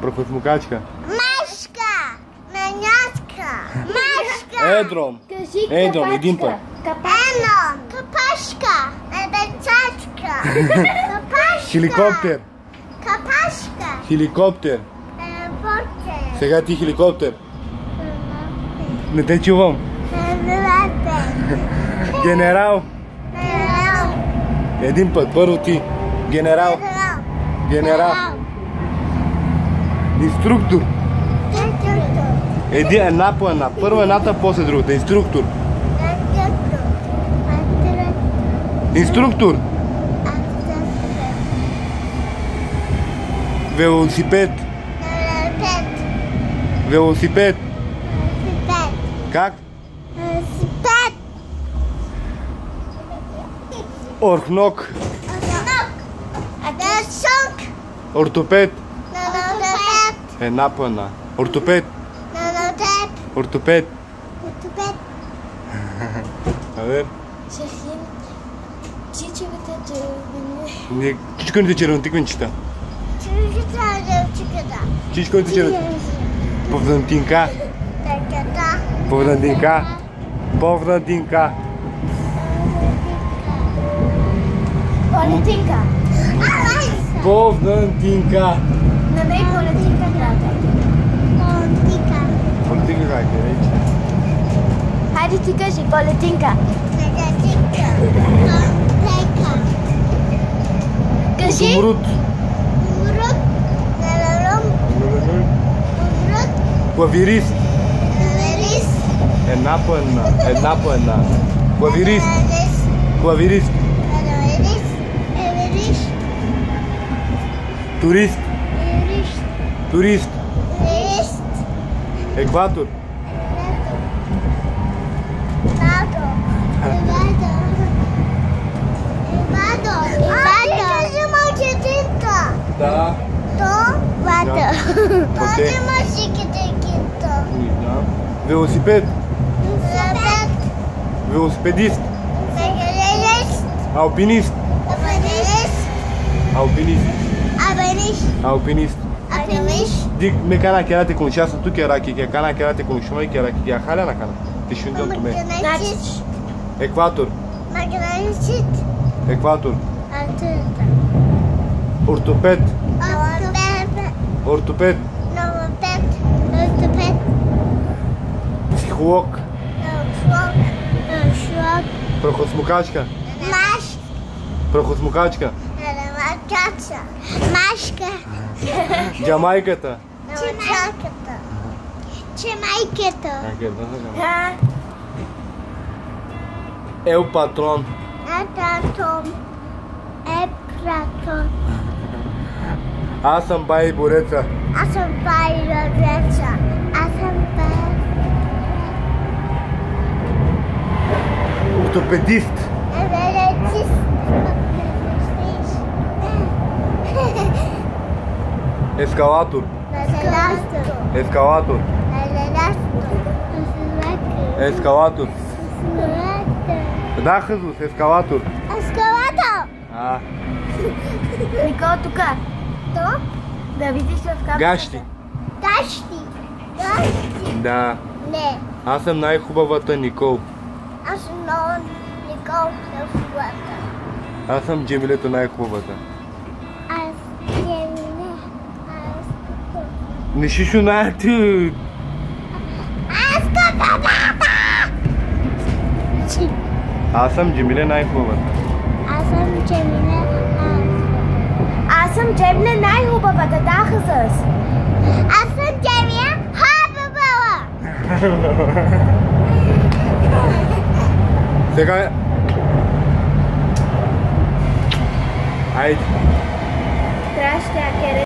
Прахосмукачка. Машка. Меняшка. Машка. Едром. Едром, един път. Ено. Капашка. Едечачка. Капашка. Хеликоптер. Капашка. Хеликоптер. Елепортер. Сега ти хеликоптер. Не те чувам. Генерал. Един път, първо ти. Генерал. Генерал. Инструктор. Една по една. Първо едната, после другата. Инструктор. Инструктор. Велосипед. Велосипед. Как? Орхнок. Ортопед. Една по една. Ортопед. Ортопед. Абе. Чичканите червонотиквенчета. Чичканите червонотиквенчета. Повдантинка. Повдантинка. Повдантинка. Политика. Повдантинка. На мен политика града. Политика. Политика как е, рече? Хайде ти кажи политика. Политика. Кажи. Изумруд. Изумруд. Изумруд. Клавирист. Клавирист. Една по една. Една по една. Клавирист. Клавирист. Турист. Турист. Екватор. Да. Велосипед. Велосипедист. Алпинист. Alpinist. Alpinist. Dik me kana kerate konuşarsın tu keraki ke kana kerate konuşmayı keraki ya hala na kana. Düşündüm tu me. Ekvator. Ekvator. Ortoped. Ortoped. Psiholog. Прахосмукачка. Прахосмукачка. Машка. Джамайката. Чемайката. Ел патрон. Епратон. Аз съм бай бореца. Аз съм бай бореца. Аз съм бай. Ортопедист. Ескалатор. Ескалатор. Ескалатор. Да, Хъзус, ескалатор. Ескалатор. Никола тук. То? Да видиш в камерата. Гащи. Гащи. Гащи. Да. Не. Аз съм най-хубавата Никол. Аз съм много Никол на хубавата. Аз съм Джемилето най-хубавата. Не си шунати. Аз съм Джемиле най-хубавата. Аз съм Джемиле. Аз съм Джемиле най-хубавата, да, Хъзъс. Аз съм Джемиле хубава. Сега... Айде. Трябваше да